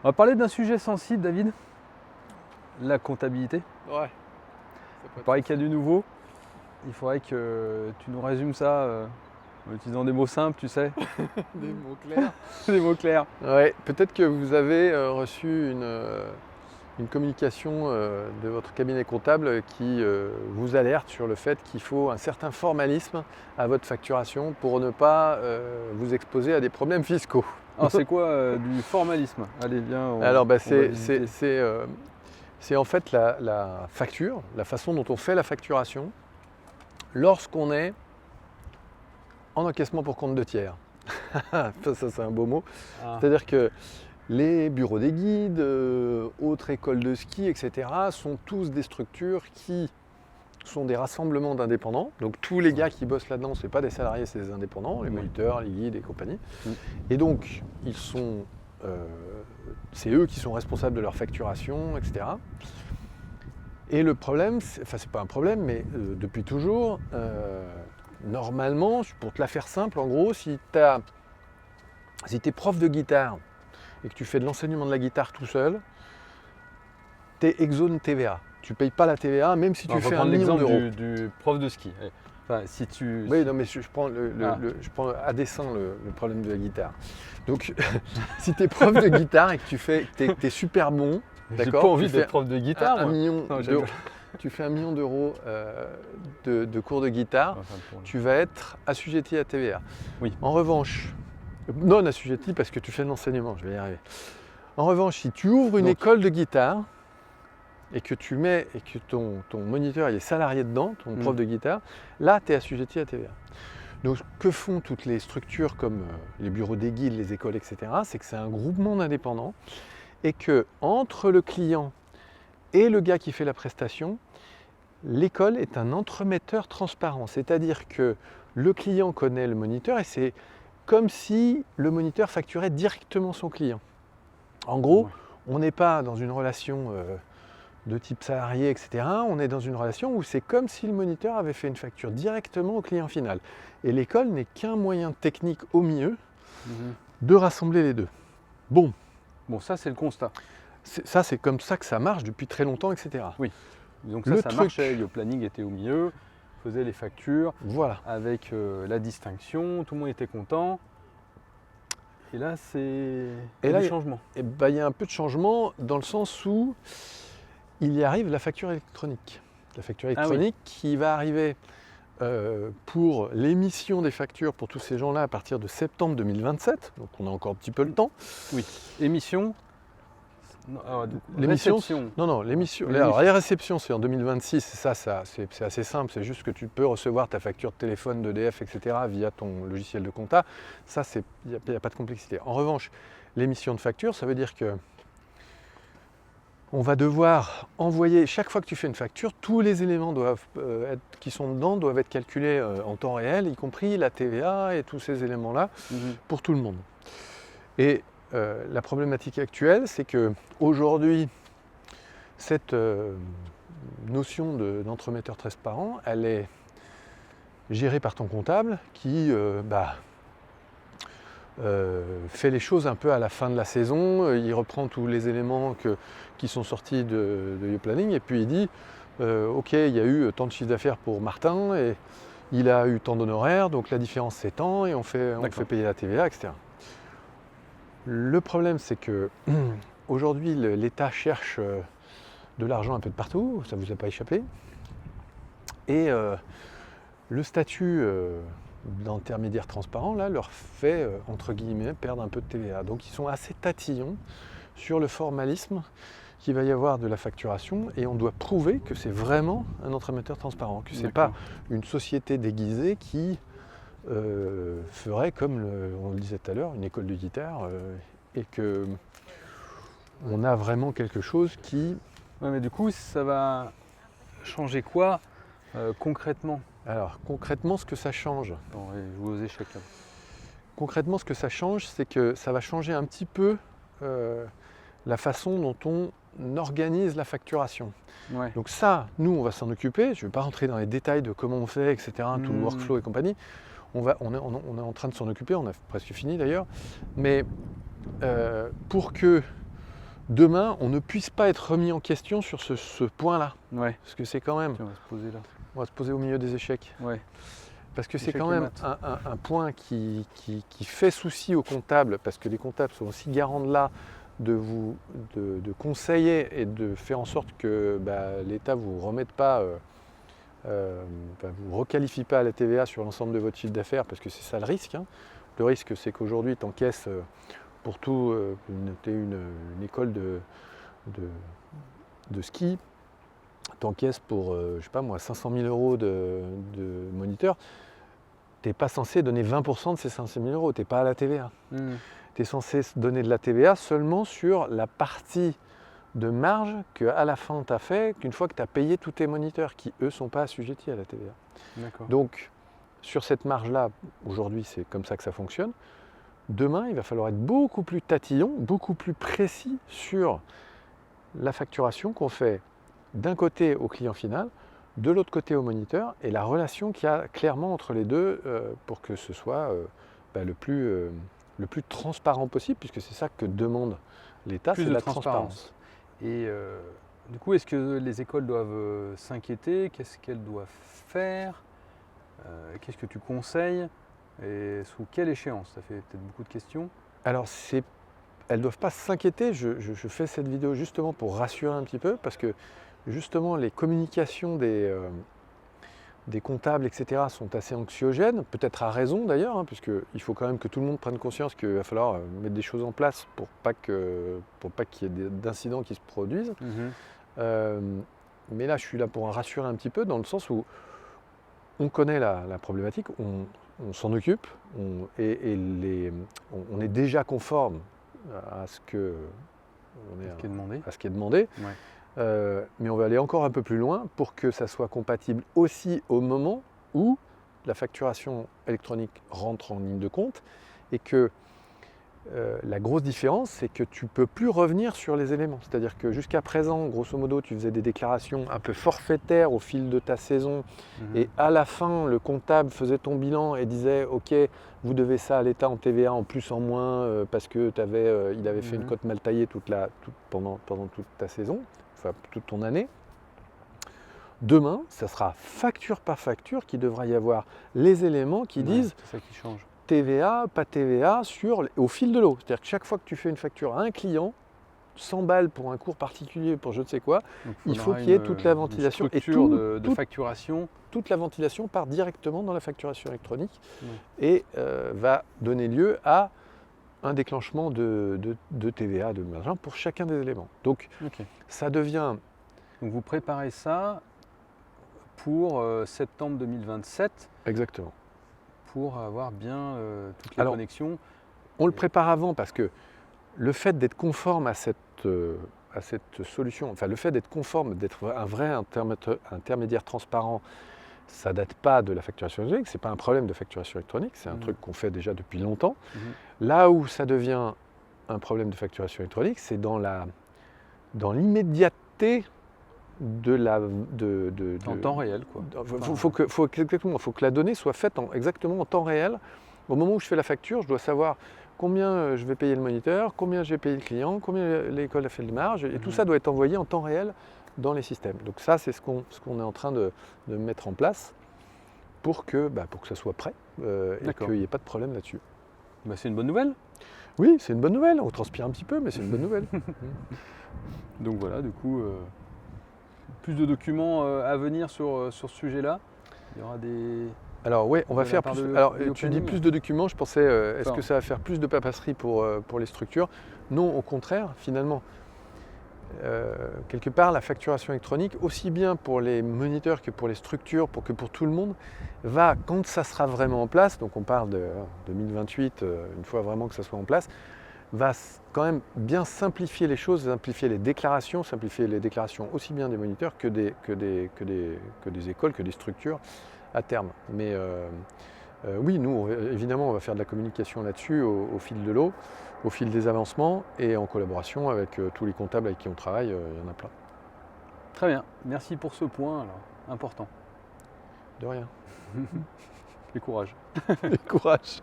On va parler d'un sujet sensible, David. La comptabilité. Ouais. Pareil qu'il y a du nouveau. Il faudrait que tu nous résumes ça en utilisant des mots simples, tu sais. Des mots clairs. Des mots clairs. Ouais, peut-être que vous avez reçu une communication de votre cabinet comptable qui vous alerte sur le fait qu'il faut un certain formalisme à votre facturation pour ne pas vous exposer à des problèmes fiscaux. Alors c'est quoi du formalisme? Allez, viens. Alors on va visiter. c'est en fait la facture, la façon dont on fait la facturation lorsqu'on est en encaissement pour compte de tiers. Ça c'est un beau mot. Ah. C'est-à-dire que les bureaux des guides, autres écoles de ski, etc. sont tous des structures qui sont des rassemblements d'indépendants. Donc tous les gars qui bossent là-dedans, ce n'est pas des salariés, c'est des indépendants, les moniteurs, les guides et compagnie. Et donc c'est eux qui sont responsables de leur facturation, etc. Et le problème, c'est pas un problème, mais depuis toujours, normalement, pour te la faire simple, en gros, si tu es prof de guitare et que tu fais de l'enseignement de la guitare tout seul, tu es exone TVA. Tu ne payes pas la TVA, même si tu fais 1 million d'euros. Du prof de ski. Enfin, si tu... Oui, non, mais je prends, je prends à dessein le problème de la guitare. Donc, si tu es prof de guitare et que tu es super bon, J'ai pas envie d'être prof de guitare. Tu fais 1 million d'euros de cours de guitare, tu vas être assujetti à TVA. Oui. En revanche, non assujetti parce que tu fais de l'enseignement, je vais y arriver. En revanche, si tu ouvres une école de guitare et que ton moniteur il est salarié dedans, ton prof de guitare, là tu es assujetti à TVA. Donc que font toutes les structures comme les bureaux des guides, les écoles, etc. C'est que c'est un groupement d'indépendants et que entre le client et le gars qui fait la prestation, l'école est un entremetteur transparent. C'est-à-dire que le client connaît le moniteur et c'est comme si le moniteur facturait directement son client. En gros, on n'est pas dans une relation de type salarié, etc. On est dans une relation où c'est comme si le moniteur avait fait une facture directement au client final. Et l'école n'est qu'un moyen technique au mieux de rassembler les deux. Bon, ça c'est le constat. Ça c'est comme ça que ça marche depuis très longtemps, etc. Oui. Donc ça marchait, le planning était au milieu, faisait les factures, voilà, avec la distinction, tout le monde était content. Et là, il y a du changement. Il y a un peu de changement dans le sens où il y arrive la facture électronique. La facture électronique qui va arriver pour l'émission des factures pour tous ces gens-là à partir de septembre 2027. Donc on a encore un petit peu le temps. Oui. Émission. Réception. Non, l'émission. Alors, la réception, c'est en 2026. Ça c'est assez simple. C'est juste que tu peux recevoir ta facture de téléphone d'EDF, etc. via ton logiciel de compta. Ça, il n'y a pas de complexité. En revanche, l'émission de facture, ça veut dire que on va devoir envoyer, chaque fois que tu fais une facture, tous les éléments qui sont dedans doivent être calculés en temps réel, y compris la TVA et tous ces éléments-là, pour tout le monde. Et la problématique actuelle, c'est qu'aujourd'hui, cette notion d'entremetteur transparent, elle est gérée par ton comptable qui fait les choses un peu à la fin de la saison. Il reprend tous les éléments qui sont sortis de YouPlanning et puis il dit ok, il y a eu tant de chiffre d'affaires pour Martin et il a eu tant d'honoraires, donc la différence c'est tant et on fait payer la TVA, etc. Le problème, c'est que aujourd'hui, l'État cherche de l'argent un peu de partout, ça ne vous a pas échappé. Et le statut d'intermédiaire transparent, là, leur fait, entre guillemets, perdre un peu de TVA. Donc ils sont assez tatillons sur le formalisme qu'il va y avoir de la facturation et on doit prouver que c'est vraiment un entremetteur transparent, que ce n'est pas une société déguisée qui ferait comme on le disait tout à l'heure, une école de guitare et que on a vraiment quelque chose qui... Ouais, mais du coup, ça va changer quoi concrètement? Alors, concrètement, ce que ça change... Bon, je joue aux échecs là. Concrètement, ce que ça change, c'est que ça va changer un petit peu la façon dont on organise la facturation. Ouais. Donc ça, nous, on va s'en occuper. Je ne vais pas rentrer dans les détails de comment on fait, etc., tout le workflow et compagnie. On est en train de s'en occuper, on a presque fini d'ailleurs. Mais pour que demain, on ne puisse pas être remis en question sur ce point-là. Ouais. Parce que c'est quand même, Tiens, on va se poser là. on va se poser au milieu des échecs. Ouais. Parce que c'est Échec quand et même maths. un point qui fait souci aux comptables, parce que les comptables sont aussi garants de là, de conseiller et de faire en sorte que l'État ne vous remette pas, vous requalifie pas à la TVA sur l'ensemble de votre chiffre d'affaires, parce que c'est ça le risque. Hein. Le risque, c'est qu'aujourd'hui, tu encaisses pour tout, tu es une école de ski, tu encaisses pour, je sais pas moi, 500 000 € de moniteur. Tu n'es pas censé donner 20% de ces 500 000 €, tu n'es pas à la TVA. Tu es censé donner de la TVA seulement sur la partie de marge qu'à la fin tu as fait, qu'une fois que tu as payé tous tes moniteurs, qui eux ne sont pas assujettis à la TVA. D'accord. Donc sur cette marge-là, aujourd'hui c'est comme ça que ça fonctionne. Demain, il va falloir être beaucoup plus tatillon, beaucoup plus précis sur la facturation qu'on fait d'un côté au client final, de l'autre côté au moniteur, et la relation qu'il y a clairement entre les deux pour que ce soit le plus transparent possible, puisque c'est ça que demande l'État, c'est Plus de la transparence. transparence. Et du coup, est-ce que les écoles doivent s'inquiéter? Qu'est-ce qu'elles doivent faire? Qu'est-ce que tu conseilles? Et sous quelle échéance? Ça fait peut-être beaucoup de questions. Alors, elles ne doivent pas s'inquiéter, je fais cette vidéo justement pour rassurer un petit peu, parce que justement les communications des comptables, etc., sont assez anxiogènes, peut-être à raison d'ailleurs, hein, puisqu'il faut quand même que tout le monde prenne conscience qu'il va falloir mettre des choses en place pour pas qu'il y ait d'incidents qui se produisent. Mais là, je suis là pour rassurer un petit peu, dans le sens où on connaît la problématique, on s'en occupe, on est déjà conforme à ce qui est demandé. Ouais. Mais on va aller encore un peu plus loin pour que ça soit compatible aussi au moment où la facturation électronique rentre en ligne de compte, et que la grosse différence, c'est que tu ne peux plus revenir sur les éléments. C'est-à-dire que jusqu'à présent, grosso modo, tu faisais des déclarations un peu forfaitaires au fil de ta saison, et à la fin, le comptable faisait ton bilan et disait « Ok, vous devez ça à l'État en TVA, en plus, en moins, parce que il avait fait une cote mal taillée pendant toute ta saison, enfin toute ton année ». Demain, ça sera facture par facture qu'il devra y avoir les éléments qui disent c'est ça qui change. TVA, pas TVA, au fil de l'eau. C'est-à-dire que chaque fois que tu fais une facture à un client, 100 balles pour un cours particulier, pour je ne sais quoi, il faut qu'il y ait toute la ventilation et de facturation. Toute la ventilation part directement dans la facturation électronique et va donner lieu à un déclenchement de TVA, de margin pour chacun des éléments. Donc ça devient... Donc vous préparez ça pour septembre 2027. Exactement. Pour avoir bien toutes les connexions. On le prépare avant, parce que le fait d'être conforme à cette solution, enfin le fait d'être conforme, d'être un vrai intermédiaire transparent, ça ne date pas de la facturation électronique, ce n'est pas un problème de facturation électronique, c'est un truc qu'on fait déjà depuis longtemps. Là où ça devient un problème de facturation électronique, c'est dans l'immédiateté en temps réel, quoi. Faut que la donnée soit faite exactement en temps réel. Au moment où je fais la facture, je dois savoir combien je vais payer le moniteur, combien j'ai payé le client, combien l'école a fait de marge, et tout ça doit être envoyé en temps réel dans les systèmes. Donc ça, c'est ce qu'on est en train de mettre en place pour que ça soit prêt et qu'il n'y ait pas de problème là-dessus. C'est une bonne nouvelle. Oui, c'est une bonne nouvelle. On transpire un petit peu, mais c'est une bonne nouvelle. Donc voilà, du coup... plus de documents à venir sur ce sujet-là. Il y aura des... Alors oui, on va faire plus... Alors tu dis plus de documents, je pensais, est-ce que ça va faire plus de papasserie pour les structures? Non, au contraire, finalement. Quelque part, la facturation électronique, aussi bien pour les moniteurs que pour les structures, que pour tout le monde, va, quand ça sera vraiment en place, donc on parle de 2028, une fois vraiment que ça soit en place, va quand même bien simplifier les choses, simplifier les déclarations aussi bien des moniteurs que des écoles, que des structures à terme. Mais oui, nous, évidemment, on va faire de la communication là-dessus au fil de l'eau, au fil des avancements, et en collaboration avec tous les comptables avec qui on travaille, il y en a plein. Très bien, merci pour ce point alors, important. De rien. Et courage. Et courage.